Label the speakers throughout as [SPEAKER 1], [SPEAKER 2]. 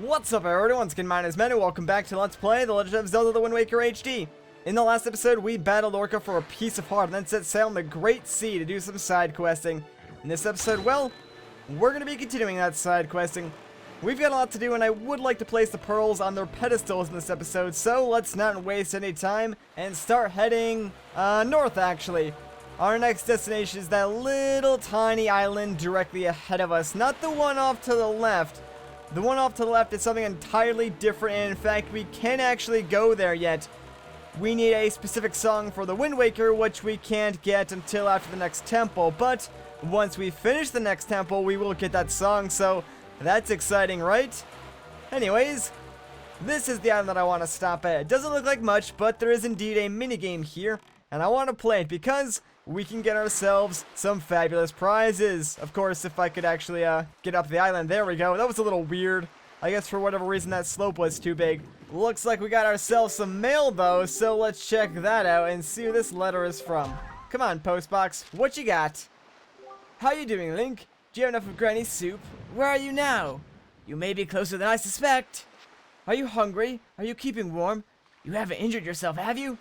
[SPEAKER 1] What's up everyone, my name is Men and welcome back to Let's Play The Legend of Zelda The Wind Waker HD. In the last episode, we battled Orca for a piece of heart and then set sail on the Great Sea to do some side questing. In this episode, well, we're going to be continuing that side questing. We've got a lot to do and I would like to place the pearls on their pedestals in this episode, so let's not waste any time and start heading north actually. Our next destination is that little tiny island directly ahead of us, not the one off to the left. The one off to the left is something entirely different, and in fact, we can't actually go there yet. We need a specific song for the Wind Waker, which we can't get until after the next temple, but once we finish the next temple, we will get that song, so that's exciting, right? Anyways, this is the island that I want to stop at. It doesn't look like much, but there is indeed a minigame here, and I want to play it because we can get ourselves some fabulous prizes. Of course, if I could actually get up the island. There we go. That was a little weird. I guess for whatever reason that slope was too big. Looks like we got ourselves some mail though, so let's check that out and see who this letter is from. Come on, postbox. What you got? How you doing, Link? Do you have enough of Granny's soup? Where are you now? You may be closer than I suspect. Are you hungry? Are you keeping warm? You haven't injured yourself, have you?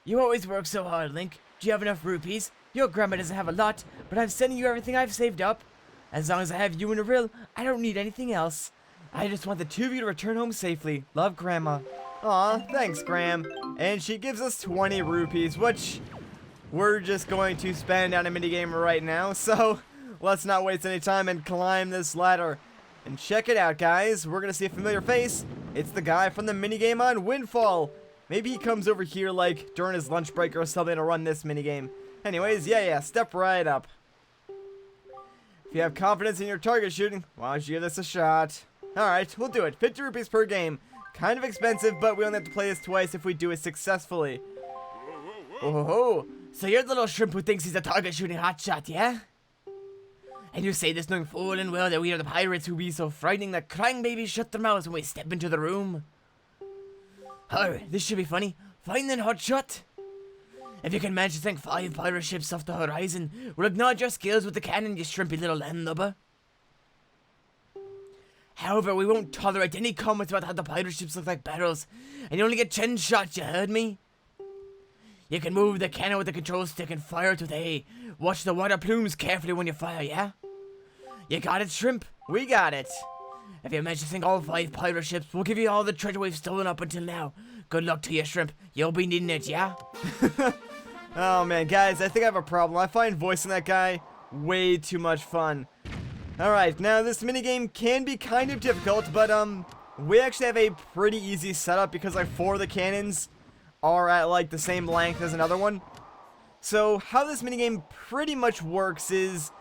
[SPEAKER 1] You always work so hard, Link. Do you have enough rupees? Your grandma doesn't have a lot, but I'm sending you everything I've saved up. As long as I have you in a rill, I don't need anything else. I just want the two of you to return home safely. Love, Grandma. Aw, thanks, Gram. And she gives us 20 rupees, which we're just going to spend on a minigame right now. So let's not waste any time and climb this ladder. And check it out, guys. We're going to see a familiar face. It's the guy from the minigame on Windfall. Maybe he comes over here, like, during his lunch break or something to run this minigame. Anyways, yeah, step right up. If you have confidence in your target shooting, why don't you give this a shot? Alright, we'll do it. 50 rupees per game. Kind of expensive, but we only have to play this twice if we do it successfully. Oh, so you're the little shrimp who thinks he's a target shooting hotshot, yeah? And you say this knowing full and well that we are the pirates who be so frightening that crying babies shut their mouths when we step into the room? Alright, this should be funny. Fine then, hotshot. If you can manage to sink 5 pirate ships off the horizon, we'll acknowledge your skills with the cannon, you shrimpy little landlubber. However, we won't tolerate any comments about how the pirate ships look like barrels, and you only get 10 shots, you heard me? You can move the cannon with the control stick and fire it with A. Watch the water plumes carefully when you fire, yeah? You got it, shrimp? We got it. If you manage to sink all 5 pirate ships, we'll give you all the treasure we've stolen up until now. Good luck to you, shrimp. You'll be needing it, yeah? Oh man, guys, I think I have a problem. I find voicing that guy way too much fun. Alright, now this minigame can be kind of difficult, but we actually have a pretty easy setup because like 4 of the cannons are at like the same length as another one. So how this minigame pretty much works is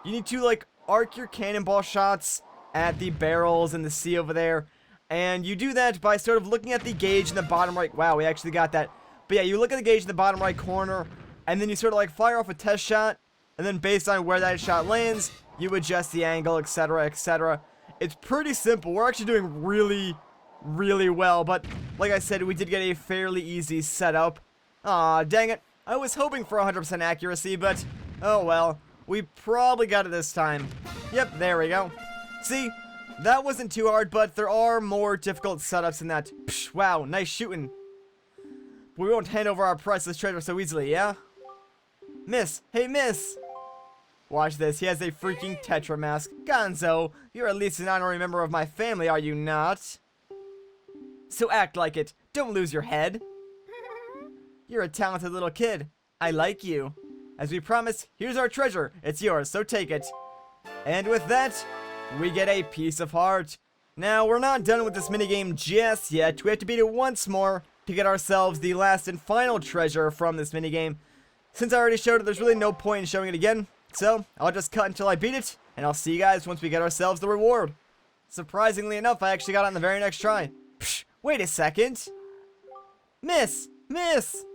[SPEAKER 1] you need to like arc your cannonball shots at the barrels in the sea over there, and you do that by sort of looking at the gauge in the bottom right. Wow, we actually got that. But yeah, you look at the gauge in the bottom right corner, and then you sort of like fire off a test shot, and then based on where that shot lands, you adjust the angle, etc, etc. It's pretty simple. We're actually doing really, really well, but like I said, we did get a fairly easy setup. Aw, dang it. I was hoping for 100% accuracy, but oh well. We probably got it this time. Yep, there we go. See, that wasn't too hard, but there are more difficult setups than that. Psh, wow, nice shooting. But we won't hand over our priceless treasure so easily, yeah? Miss, hey miss! Watch this, he has a freaking Tetra mask. Gonzo, you're at least an honorary member of my family, are you not? So act like it, don't lose your head. You're a talented little kid. I like you. As we promised, here's our treasure. It's yours, so take it. And with that, we get a piece of heart. Now, we're not done with this minigame just yet. We have to beat it once more to get ourselves the last and final treasure from this minigame. Since I already showed it, there's really no point in showing it again. So, I'll just cut until I beat it, and I'll see you guys once we get ourselves the reward. Surprisingly enough, I actually got it on the very next try. Psh, wait a second. Miss! Miss!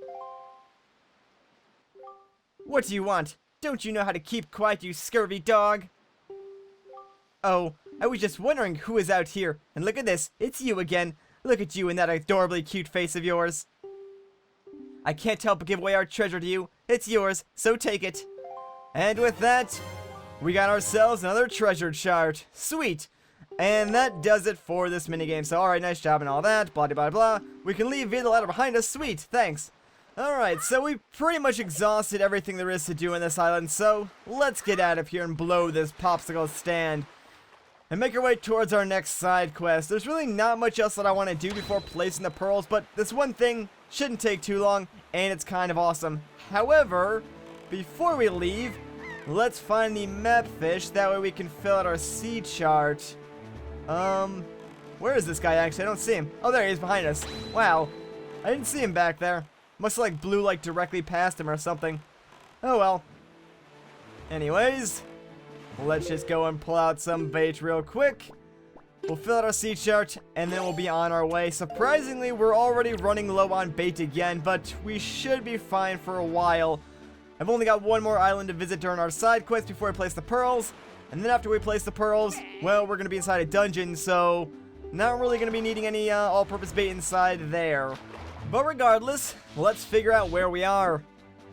[SPEAKER 1] What do you want? Don't you know how to keep quiet, you scurvy dog? Oh, I was just wondering who is out here. And look at this, it's you again. Look at you and that adorably cute face of yours. I can't help but give away our treasure to you. It's yours, so take it. And with that, we got ourselves another treasure chart. Sweet. And that does it for this minigame. So, alright, nice job and all that, blah, blah, blah. We can leave via the ladder behind us. Sweet, thanks. Alright, so we pretty much exhausted everything there is to do on this island, so let's get out of here and blow this popsicle stand. And make our way towards our next side quest. There's really not much else that I want to do before placing the pearls, but this one thing shouldn't take too long, and it's kind of awesome. However, before we leave, let's find the map fish, that way we can fill out our sea chart. Where is this guy actually? I don't see him. Oh, there he is behind us. Wow. I didn't see him back there. Must have like blew like directly past him or something. Oh well. Anyways, let's just go and pull out some bait real quick. We'll fill out our sea chart and then we'll be on our way. Surprisingly, we're already running low on bait again, but we should be fine for a while. I've only got one more island to visit during our side quest before we place the pearls. And then after we place the pearls, well, we're going to be inside a dungeon, so not really going to be needing any all-purpose bait inside there. But regardless, let's figure out where we are.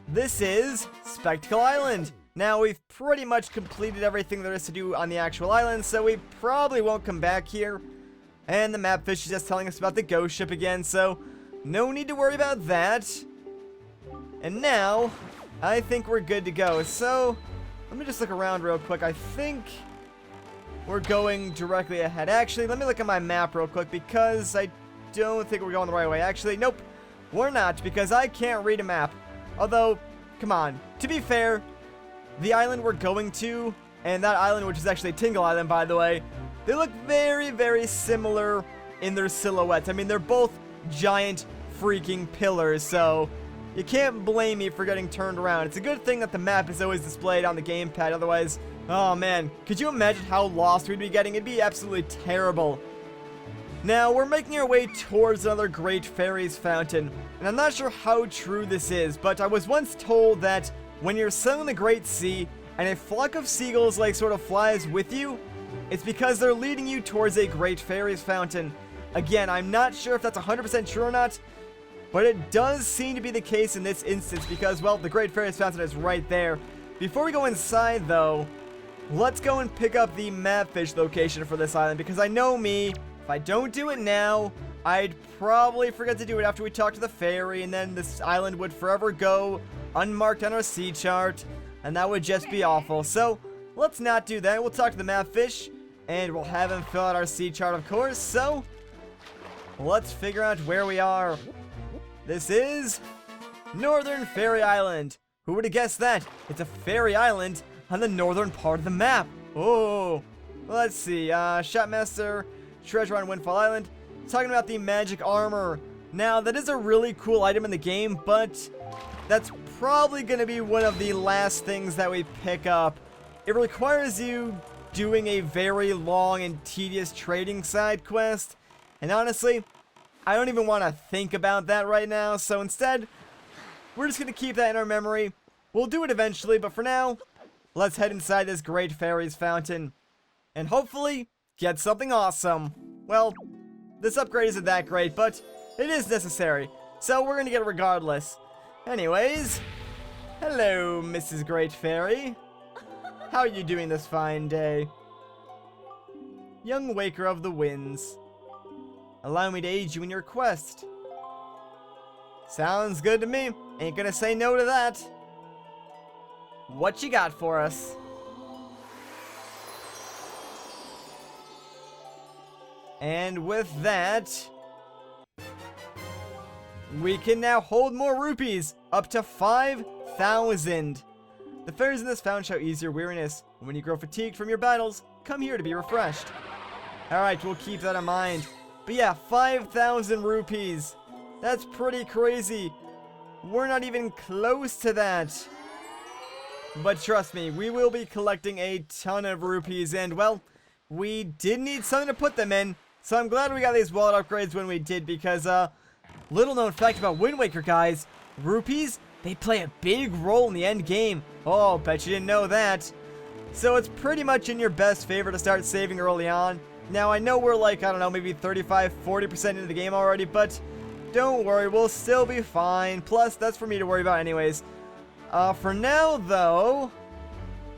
[SPEAKER 1] This is Spectacle Island. Now, we've pretty much completed everything there is to do on the actual island, so we probably won't come back here. And the map fish is just telling us about the ghost ship again, so no need to worry about that. And now, I think we're good to go. So, let me just look around real quick. I think we're going directly ahead. Actually, let me look at my map real quick because I don't think we're going the right way. Actually, nope, we're not because I can't read a map. Although, come on, to be fair, the island we're going to, and that island, which is actually Tingle Island, by the way, they look very, very similar in their silhouettes. I mean, they're both giant freaking pillars, so you can't blame me for getting turned around. It's a good thing that the map is always displayed on the gamepad, otherwise, oh man, could you imagine how lost we'd be getting? It'd be absolutely terrible. Now, we're making our way towards another great Fairies fountain, and I'm not sure how true this is, but I was once told that when you're sailing the Great Sea, and a flock of seagulls like sort of flies with you, it's because they're leading you towards a great Fairies fountain. Again, I'm not sure if that's 100% true or not, but it does seem to be the case in this instance because, well, the Great Fairies Fountain is right there. Before we go inside, though, let's go and pick up the mapfish location for this island because I know me, if I don't do it now, I'd probably forget to do it after we talk to the fairy, and then this island would forever go unmarked on our sea chart, and that would just be awful. So, let's not do that. We'll talk to the mapfish, and we'll have him fill out our sea chart, of course. So, let's figure out where we are. This is Northern Fairy Island. Who would have guessed that? It's a fairy island on the northern part of the map. Oh, let's see. Shotmaster, Treasure on Windfall Island. Talking about the magic armor. Now, that is a really cool item in the game, but that's probably going to be one of the last things that we pick up. It requires you doing a very long and tedious trading side quest. And honestly, I don't even want to think about that right now, so instead, we're just going to keep that in our memory. We'll do it eventually, but for now, let's head inside this great Fairies fountain. And hopefully, get something awesome. Well, this upgrade isn't that great, but it is necessary, so we're going to get it regardless. Anyways, hello, Mrs. Great Fairy. How are you doing this fine day? Young Waker of the Winds. Allow me to aid you in your quest. Sounds good to me. Ain't gonna say no to that. What you got for us? And with that, we can now hold more rupees, up to 5,000. The fairies in this fountain shall ease your weariness. And when you grow fatigued from your battles, come here to be refreshed. Alright, we'll keep that in mind. But yeah, 5,000 rupees. That's pretty crazy. We're not even close to that. But trust me, we will be collecting a ton of rupees. And, well, we did need something to put them in. So I'm glad we got these wallet upgrades when we did. Because, little known fact about Wind Waker, guys. Rupees, they play a big role in the end game. Oh, bet you didn't know that. So it's pretty much in your best favor to start saving early on. Now, I know we're like, I don't know, maybe 35-40% into the game already, but don't worry, we'll still be fine. Plus, that's for me to worry about anyways. For now, though,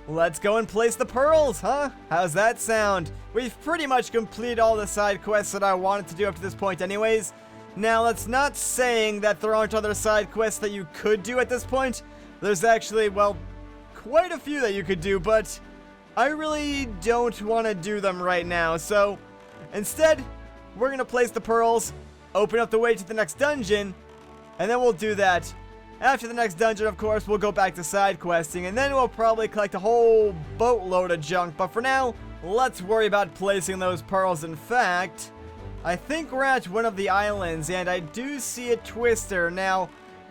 [SPEAKER 1] let's go and place the pearls, huh? How's that sound? We've pretty much completed all the side quests that I wanted to do up to this point anyways. Now, that's not saying that there aren't other side quests that you could do at this point. There's actually, well, quite a few that you could do, but I really don't want to do them right now. So, instead, we're going to place the pearls, open up the way to the next dungeon, and then we'll do that. After the next dungeon, of course, we'll go back to side questing, and then we'll probably collect a whole boatload of junk. But for now, let's worry about placing those pearls. In fact, I think we're at one of the islands, and I do see a twister. Now,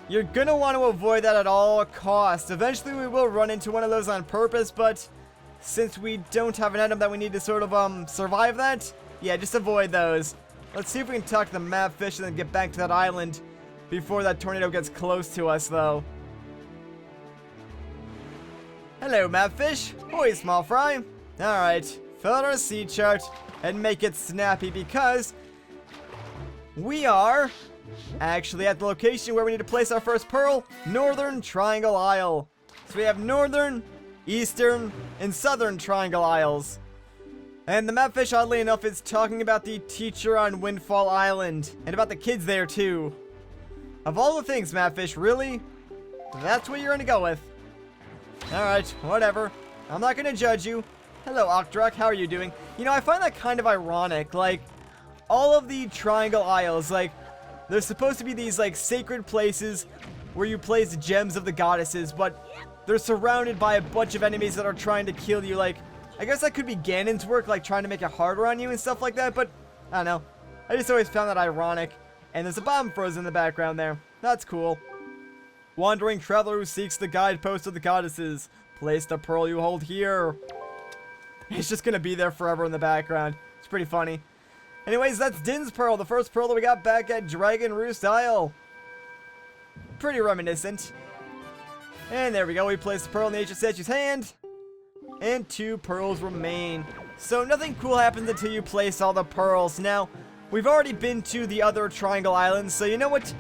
[SPEAKER 1] you're gonna want to avoid that at all costs. Eventually, we will run into one of those on purpose, but since we don't have an item that we need to sort of, survive that, yeah, just avoid those. Let's see if we can talk to the map fish and then get back to that island before that tornado gets close to us, though. Hello, mapfish. Hoi, small fry. Alright, fill out our sea chart and make it snappy because we are actually at the location where we need to place our first pearl, Northern Triangle Isle. So we have Northern, Eastern, and Southern Triangle Isles. And the mapfish, oddly enough, is talking about the teacher on Windfall Island and about the kids there, too. Of all the things, mapfish, really? That's what you're gonna go with. Alright, whatever. I'm not gonna judge you. Hello, Octrak, how are you doing? You know, I find that kind of ironic. Like, all of the Triangle Isles, like, there's supposed to be these, like, sacred places where you place gems of the goddesses, but they're surrounded by a bunch of enemies that are trying to kill you. Like, I guess that could be Ganon's work, like, trying to make it harder on you and stuff like that, but I don't know. I just always found that ironic. And there's a bomb frozen in the background there. That's cool. Wandering traveler who seeks the guidepost of the goddesses. Place the pearl you hold here. It's just gonna be there forever in the background. It's pretty funny. Anyways, that's Din's pearl, the first pearl that we got back at Dragon Roost Isle. Pretty reminiscent. And there we go, we placed the pearl in the ancient statue's hand. And 2 pearls remain. So nothing cool happens until you place all the pearls. Now, we've already been to the other Triangle Islands, so you know what?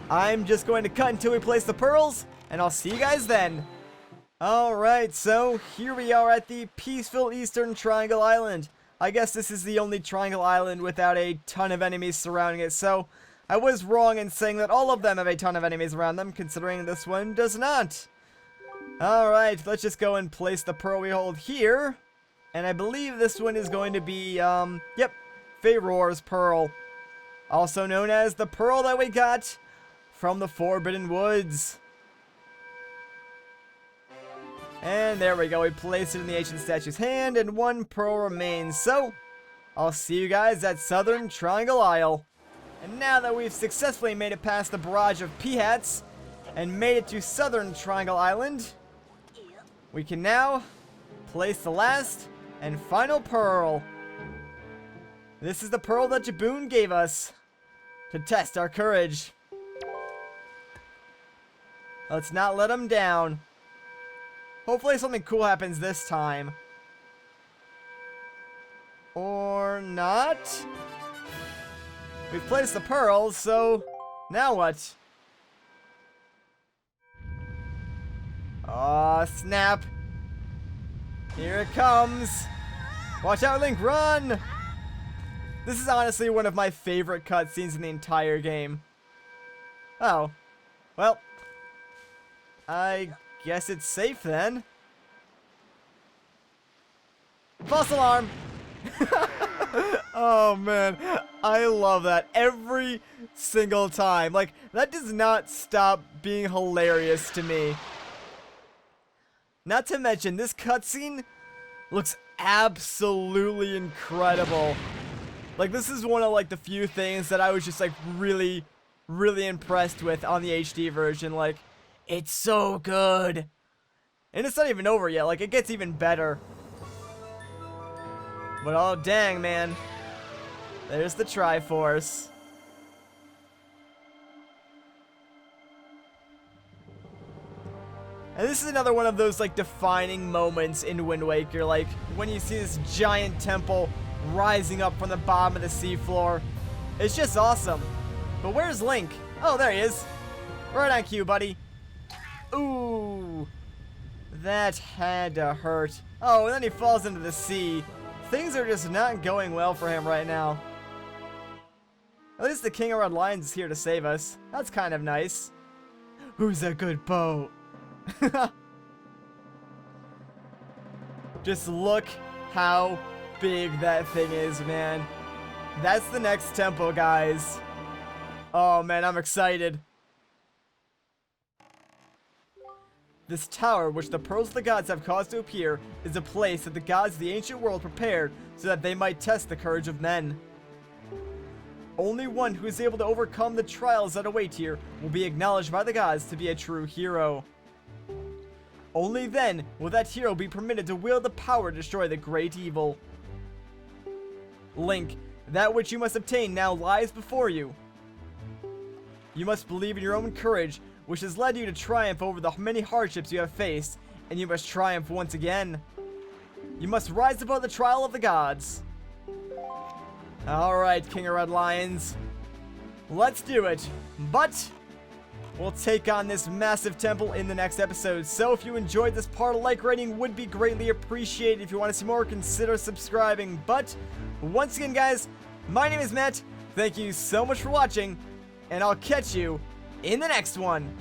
[SPEAKER 1] I'm just going to cut until we place the pearls, and I'll see you guys then. Alright, so here we are at the peaceful Eastern Triangle Island. I guess this is the only Triangle Island without a ton of enemies surrounding it, so I was wrong in saying that all of them have a ton of enemies around them, considering this one does not. Alright, let's just go and place the pearl we hold here. And I believe this one is going to be, yep, Faeror's Pearl. Also known as the pearl that we got from the Forbidden Woods. And there we go, we placed it in the ancient statue's hand, and 1 pearl remains. So, I'll see you guys at Southern Triangle Isle. And now that we've successfully made it past the barrage of Peahats, and made it to Southern Triangle Island, we can now place the last and final pearl. This is the pearl that Jaboon gave us to test our courage. Let's not let him down. Hopefully something cool happens this time. Or not? We've placed the pearls, so now what? Aw, snap. Here it comes. Watch out, Link, run! This is honestly one of my favorite cutscenes in the entire game. Oh. Well. I guess it's safe then. False alarm! Oh man, I love that every single time. Like, that does not stop being hilarious to me. Not to mention, this cutscene looks absolutely incredible. Like, this is one of, like, the few things that I was just, like, really, really impressed with on the HD version. Like, it's so good. And it's not even over yet. Like, it gets even better. But, oh, dang, man. There's the Triforce. And this is another one of those, like, defining moments in Wind Waker. Like, when you see this giant temple rising up from the bottom of the seafloor. It's just awesome. But where's Link? Oh, there he is. Right on cue, buddy. Ooh. That had to hurt. Oh, and then he falls into the sea. Things are just not going well for him right now. At least the King of Red Lions is here to save us. That's kind of nice. Who's a good boat? Just look how big that thing is, man. That's the next temple, guys. Oh, man, I'm excited. This tower, which the pearls of the gods have caused to appear, is a place that the gods of the ancient world prepared so that they might test the courage of men. Only one who is able to overcome the trials that await here will be acknowledged by the gods to be a true hero. Only then will that hero be permitted to wield the power to destroy the great evil. Link, that which you must obtain now lies before you. You must believe in your own courage, which has led you to triumph over the many hardships you have faced, and you must triumph once again. You must rise above the trial of the gods. Alright, King of Red Lions. Let's do it. But we'll take on this massive temple in the next episode. So if you enjoyed this part, a like rating would be greatly appreciated. If you want to see more, consider subscribing. But once again, guys, my name is Matt. Thank you so much for watching, and I'll catch you in the next one.